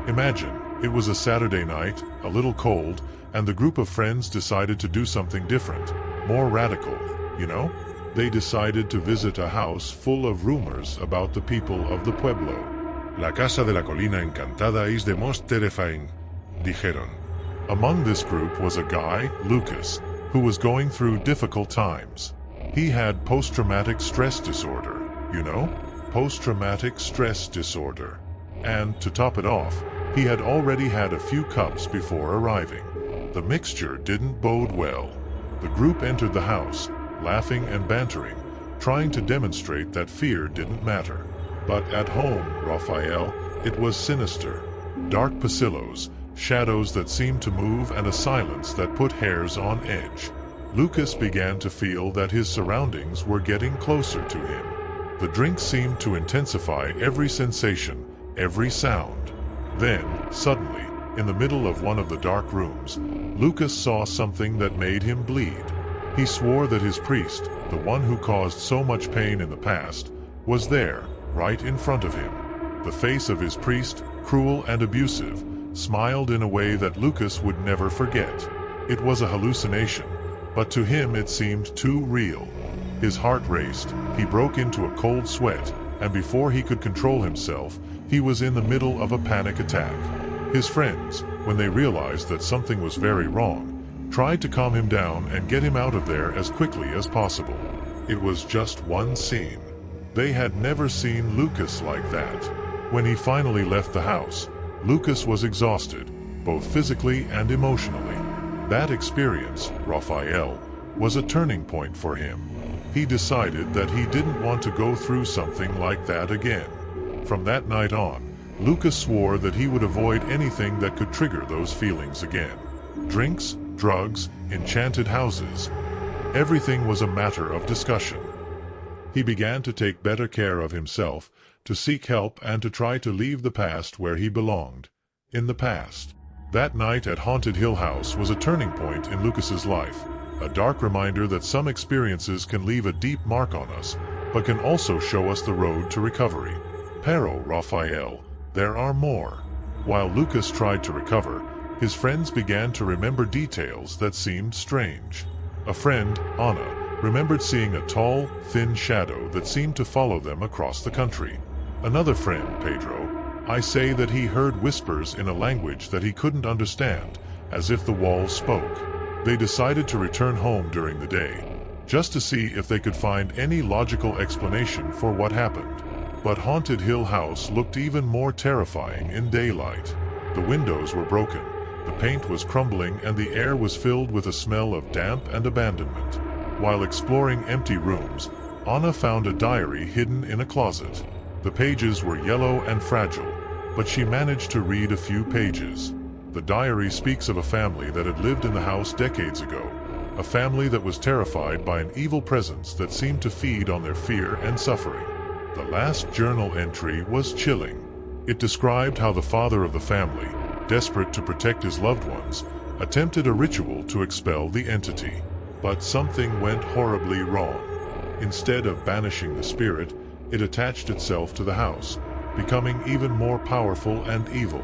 Imagine, it was a Saturday night, a little cold, and the group of friends decided to do something different, more radical, you know? They decided to visit a house full of rumors about the people of the pueblo. La casa de la colina encantada is the most terrifying, dijeron. Among this group was a guy, Lucas, who was going through difficult times. He had post-traumatic stress disorder, you know? Post-traumatic stress disorder. And, to top it off, he had already had a few cups before arriving. The mixture didn't bode well. The group entered the house, laughing and bantering, trying to demonstrate that fear didn't matter. But at home, Raphael, it was sinister. Dark pasillos, shadows that seemed to move, and a silence that put hairs on edge. Lucas began to feel that his surroundings were getting closer to him. The drink seemed to intensify every sensation, every sound. Then, suddenly, in the middle of one of the dark rooms, Lucas saw something that made him bleed. He swore that his priest, the one who caused so much pain in the past, was there, right in front of him. The face of his priest, cruel and abusive, smiled in a way that Lucas would never forget. It was a hallucination, but to him it seemed too real. His heart raced, he broke into a cold sweat, and before he could control himself, he was in the middle of a panic attack. His friends, when they realized that something was very wrong, tried to calm him down and get him out of there as quickly as possible. It was just one scene. They had never seen Lucas like that. When he finally left the house, Lucas was exhausted, both physically and emotionally. That experience, Raphael, was a turning point for him. He decided that he didn't want to go through something like that again. From that night on, Lucas swore that he would avoid anything that could trigger those feelings again. Drinks, drugs, enchanted houses. Everything was a matter of discussion. He began to take better care of himself, to seek help, and to try to leave the past where he belonged. In the past. That night at Haunted Hill House was a turning point in Lucas's life, a dark reminder that some experiences can leave a deep mark on us, but can also show us the road to recovery. Pero, Raphael, there are more. While Lucas tried to recover, his friends began to remember details that seemed strange. A friend, Anna, remembered seeing a tall, thin shadow that seemed to follow them across the country. Another friend, Pedro, I say that he heard whispers in a language that he couldn't understand, as if the walls spoke. They decided to return home during the day, just to see if they could find any logical explanation for what happened. But Haunted Hill House looked even more terrifying in daylight. The windows were broken, the paint was crumbling, and the air was filled with a smell of damp and abandonment. While exploring empty rooms, Anna found a diary hidden in a closet. The pages were yellow and fragile, but she managed to read a few pages. The diary speaks of a family that had lived in the house decades ago, a family that was terrified by an evil presence that seemed to feed on their fear and suffering. The last journal entry was chilling. It described how the father of the family, desperate to protect his loved ones, attempted a ritual to expel the entity. But something went horribly wrong. Instead of banishing the spirit, it attached itself to the house, becoming even more powerful and evil.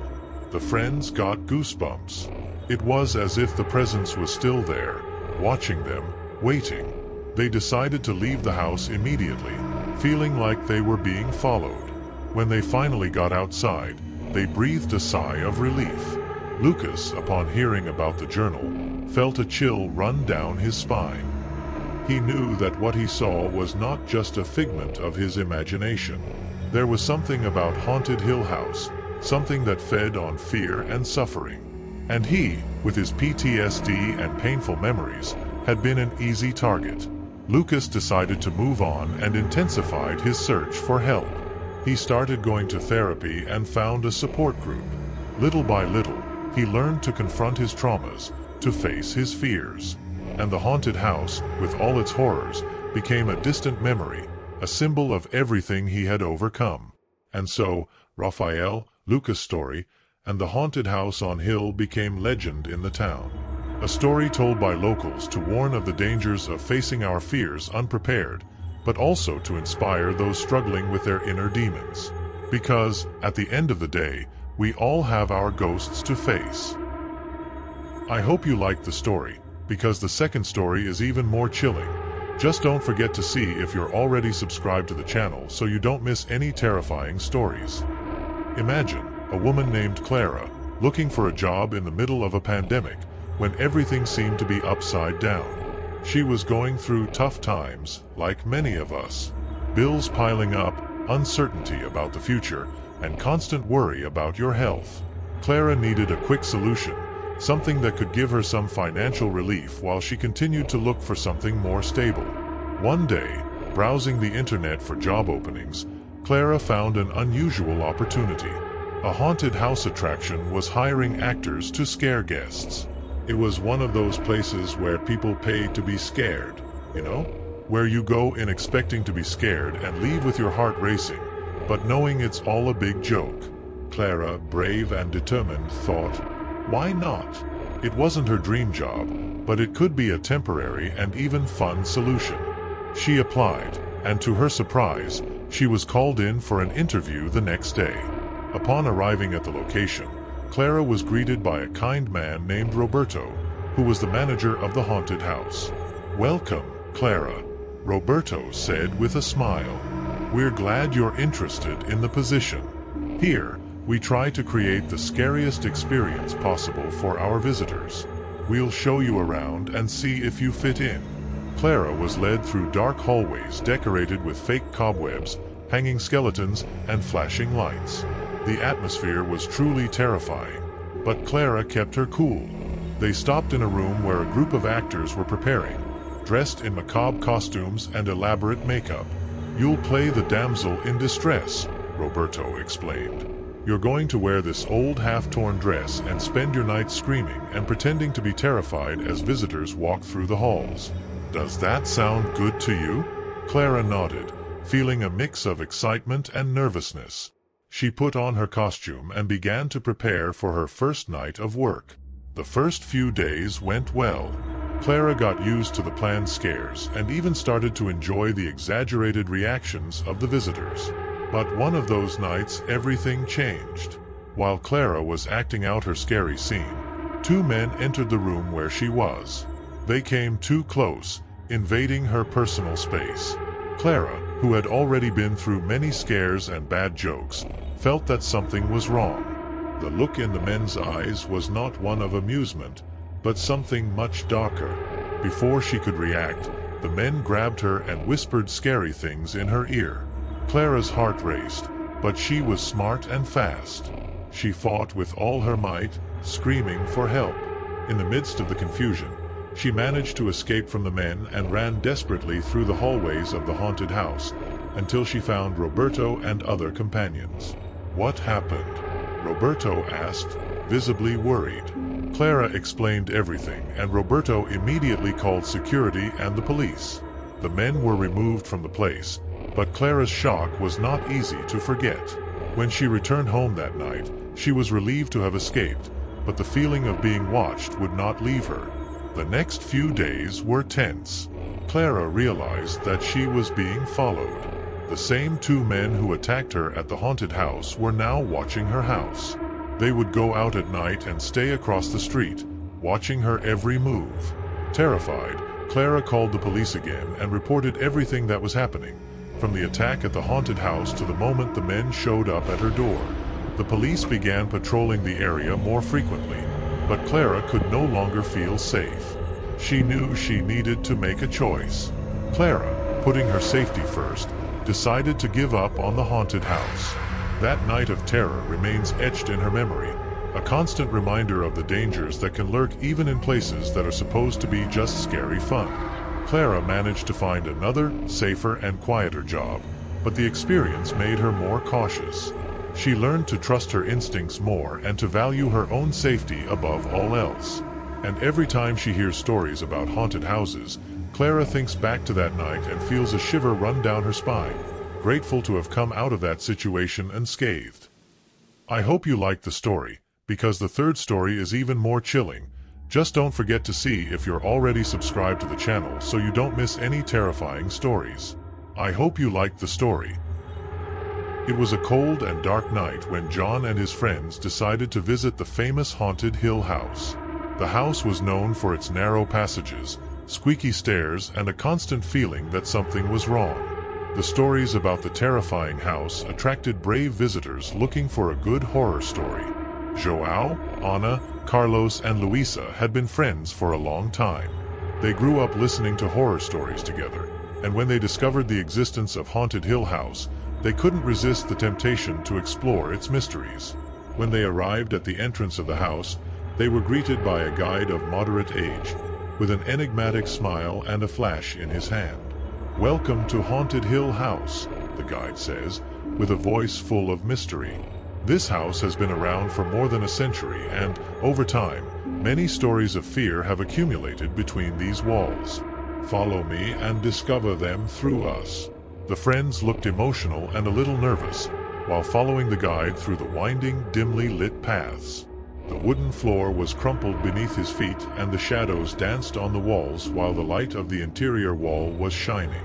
The friends got goosebumps. It was as if the presence was still there, watching them, waiting. They decided to leave the house immediately, feeling like they were being followed. When they finally got outside, they breathed a sigh of relief. Lucas, upon hearing about the journal, felt a chill run down his spine. He knew that what he saw was not just a figment of his imagination. There was something about Haunted Hill House, something that fed on fear and suffering. And he, with his PTSD and painful memories, had been an easy target. Lucas decided to move on and intensified his search for help. He started going to therapy and found a support group. Little by little, he learned to confront his traumas, to face his fears. And the haunted house, with all its horrors, became a distant memory, a symbol of everything he had overcome. And so, Raphael, Lucas' story, and the haunted house on Hill became legend in the town. A story told by locals to warn of the dangers of facing our fears unprepared, but also to inspire those struggling with their inner demons. Because, at the end of the day, We all have our ghosts to face. I hope you liked the story, because the second story is even more chilling. Just don't forget to see if you're already subscribed to the channel so you don't miss any terrifying stories. Imagine a woman named Clara looking for a job in the middle of a pandemic when everything seemed to be upside down. She was going through tough times, like many of us. Bills piling up, uncertainty about the future, and constant worry about your health. Clara needed a quick solution, something that could give her some financial relief while she continued to look for something more stable. One day, browsing the internet for job openings, Clara found an unusual opportunity. A haunted house attraction was hiring actors to scare guests. It was one of those places where people pay to be scared, you know? Where you go in expecting to be scared and leave with your heart racing, but knowing it's all a big joke. Clara, brave and determined, thought, why not? It wasn't her dream job, but it could be a temporary and even fun solution. She applied, and to her surprise, she was called in for an interview the next day. Upon arriving at the location, Clara was greeted by a kind man named Roberto, who was the manager of the haunted house. Welcome, Clara, Roberto said with a smile. We're glad you're interested in the position. Here, we try to create the scariest experience possible for our visitors. We'll show you around and see if you fit in. Clara was led through dark hallways decorated with fake cobwebs, hanging skeletons, and flashing lights. The atmosphere was truly terrifying, but Clara kept her cool. They stopped in a room where a group of actors were preparing, dressed in macabre costumes and elaborate makeup. You'll play the damsel in distress, Roberto explained. You're going to wear this old half-torn dress and spend your night screaming and pretending to be terrified as visitors walk through the halls. Does that sound good to you? Clara nodded, feeling a mix of excitement and nervousness. She put on her costume and began to prepare for her first night of work. The first few days went well. Clara got used to the planned scares and even started to enjoy the exaggerated reactions of the visitors. But one of those nights, everything changed. While Clara was acting out her scary scene, two men entered the room where she was. They came too close, invading her personal space. Clara, who had already been through many scares and bad jokes, felt that something was wrong. The look in the men's eyes was not one of amusement, but something much darker. Before she could react, the men grabbed her and whispered scary things in her ear. Clara's heart raced, but she was smart and fast. She fought with all her might, screaming for help. In the midst of the confusion, she managed to escape from the men and ran desperately through the hallways of the haunted house until she found Roberto and other companions. What happened? Roberto asked, visibly worried. Clara explained everything, and Roberto immediately called security and the police. The men were removed from the place, but Clara's shock was not easy to forget. When she returned home that night, she was relieved to have escaped, but the feeling of being watched would not leave her. The next few days were tense. Clara realized that she was being followed. The same two men who attacked her at the haunted house were now watching her house. They would go out at night and stay across the street, watching her every move. Terrified, Clara called the police again and reported everything that was happening, from the attack at the haunted house to the moment the men showed up at her door. The police began patrolling the area more frequently, but Clara could no longer feel safe. She knew she needed to make a choice. Clara, putting her safety first, decided to give up on the haunted house. That night of terror remains etched in her memory, a constant reminder of the dangers that can lurk even in places that are supposed to be just scary fun. Clara managed to find another, safer and quieter job, but the experience made her more cautious. She learned to trust her instincts more and to value her own safety above all else. And every time she hears stories about haunted houses, Clara thinks back to that night and feels a shiver run down her spine, grateful to have come out of that situation unscathed. I hope you liked the story, because the third story is even more chilling. Just don't forget to see if you're already subscribed to the channel so you don't miss any terrifying stories. I hope you liked the story. It was a cold and dark night when John and his friends decided to visit the famous haunted Hill House. The house was known for its narrow passages, squeaky stairs, and a constant feeling that something was wrong. The stories about the terrifying house attracted brave visitors looking for a good horror story. João, Ana, Carlos, and Luisa had been friends for a long time. They grew up listening to horror stories together, and when they discovered the existence of Haunted Hill House, they couldn't resist the temptation to explore its mysteries. When they arrived at the entrance of the house, they were greeted by a guide of moderate age, with an enigmatic smile and a flash in his hand. "Welcome to Haunted Hill House," the guide says, with a voice full of mystery. "This house has been around for more than a century, and, over time, many stories of fear have accumulated between these walls. Follow me and discover them through us." The friends looked emotional and a little nervous, while following the guide through the winding, dimly lit paths. The wooden floor was crumpled beneath his feet, and the shadows danced on the walls while the light of the interior wall was shining.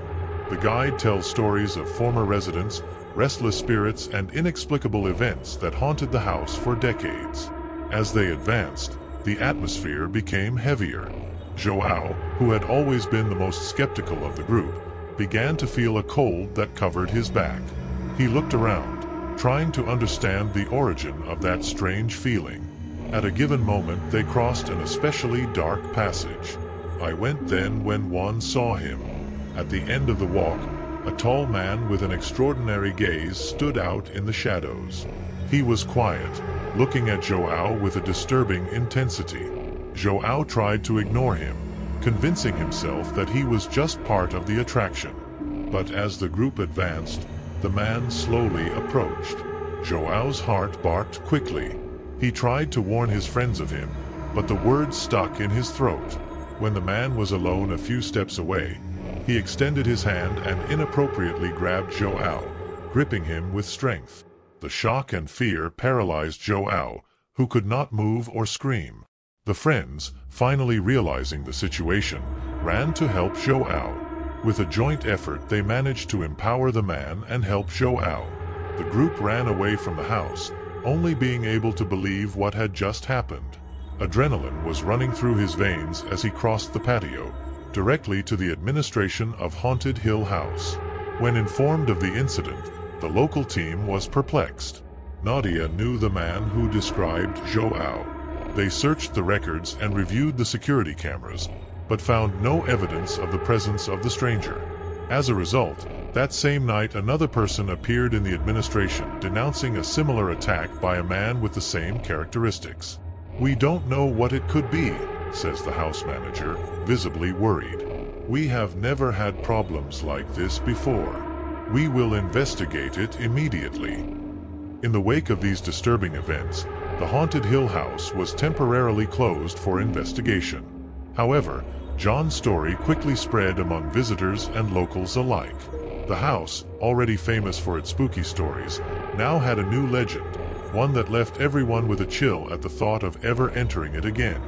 The guide tells stories of former residents, restless spirits, and inexplicable events that haunted the house for decades. As they advanced, the atmosphere became heavier. João, who had always been the most skeptical of the group, began to feel a cold that covered his back. He looked around, trying to understand the origin of that strange feeling. At a given moment, they crossed an especially dark passage. "I went then when one saw him." At the end of the walk, a tall man with an extraordinary gaze stood out in the shadows. He was quiet, looking at João with a disturbing intensity. João tried to ignore him, convincing himself that he was just part of the attraction. But as the group advanced, the man slowly approached. João's heart barked quickly. He tried to warn his friends of him, but the words stuck in his throat. When the man was alone a few steps away, he extended his hand and inappropriately grabbed João, gripping him with strength. The shock and fear paralyzed João, who could not move or scream. The friends, finally realizing the situation, ran to help João. With a joint effort, they managed to empower the man and help João. The group ran away from the house, only being able to believe what had just happened. Adrenaline was running through his veins as he crossed the patio, directly to the administration of Haunted Hill House. When informed of the incident, the local team was perplexed. Nadia knew the man who described João. They searched the records and reviewed the security cameras, but found no evidence of the presence of the stranger. As a result, that same night another person appeared in the administration denouncing a similar attack by a man with the same characteristics. "We don't know what it could be," says the house manager, visibly worried. "We have never had problems like this before. We will investigate it immediately." In the wake of these disturbing events, the Haunted Hill House was temporarily closed for investigation. However, John's story quickly spread among visitors and locals alike. The house, already famous for its spooky stories, now had a new legend, one that left everyone with a chill at the thought of ever entering it again.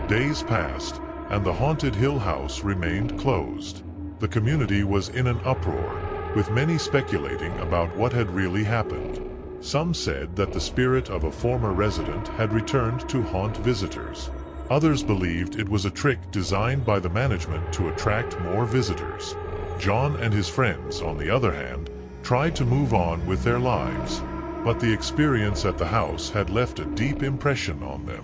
Days passed, and the Haunted Hill House remained closed. The community was in an uproar, with many speculating about what had really happened. Some said that the spirit of a former resident had returned to haunt visitors. Others believed it was a trick designed by the management to attract more visitors. John and his friends, on the other hand, tried to move on with their lives. But the experience at the house had left a deep impression on them.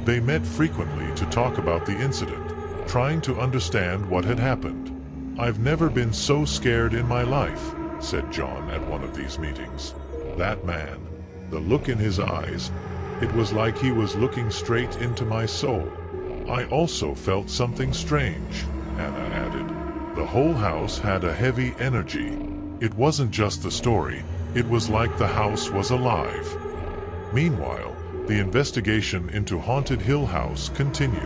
They met frequently to talk about the incident, trying to understand what had happened. "I've never been so scared in my life," said John at one of these meetings. "That man, the look in his eyes, it was like he was looking straight into my soul." "I also felt something strange," Anna added. "The whole house had a heavy energy. It wasn't just the story, it was like the house was alive." Meanwhile, the investigation into Haunted Hill House continued.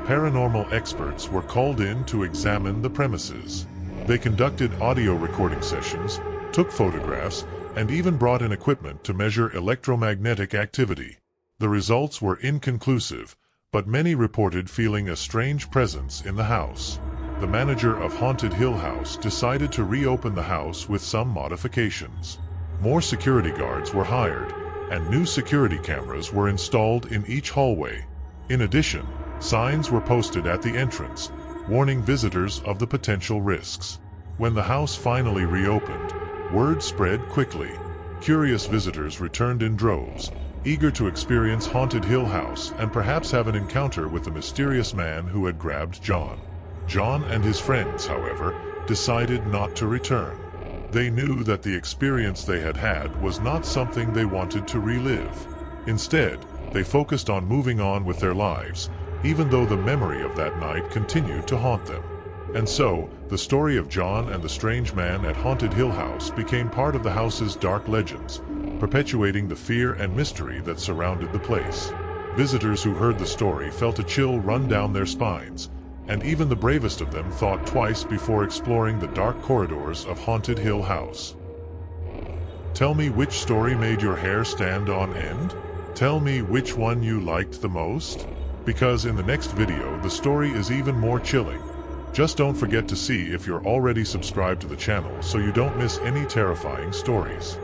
Paranormal experts were called in to examine the premises. They conducted audio recording sessions, took photographs, and even brought in equipment to measure electromagnetic activity. The results were inconclusive, but many reported feeling a strange presence in the house. The manager of Haunted Hill House decided to reopen the house with some modifications. More security guards were hired, and new security cameras were installed in each hallway. In addition, signs were posted at the entrance, warning visitors of the potential risks. When the house finally reopened, word spread quickly. Curious visitors returned in droves, eager to experience Haunted Hill House and perhaps have an encounter with the mysterious man who had grabbed John. John and his friends, however, decided not to return. They knew that the experience they had had was not something they wanted to relive. Instead, they focused on moving on with their lives, even though the memory of that night continued to haunt them. And so, the story of John and the strange man at Haunted Hill House became part of the house's dark legends, perpetuating the fear and mystery that surrounded the place. Visitors who heard the story felt a chill run down their spines, and even the bravest of them thought twice before exploring the dark corridors of Haunted Hill House. Tell me which story made your hair stand on end? Tell me which one you liked the most? Because in the next video, the story is even more chilling. Just don't forget to see if you're already subscribed to the channel so you don't miss any terrifying stories.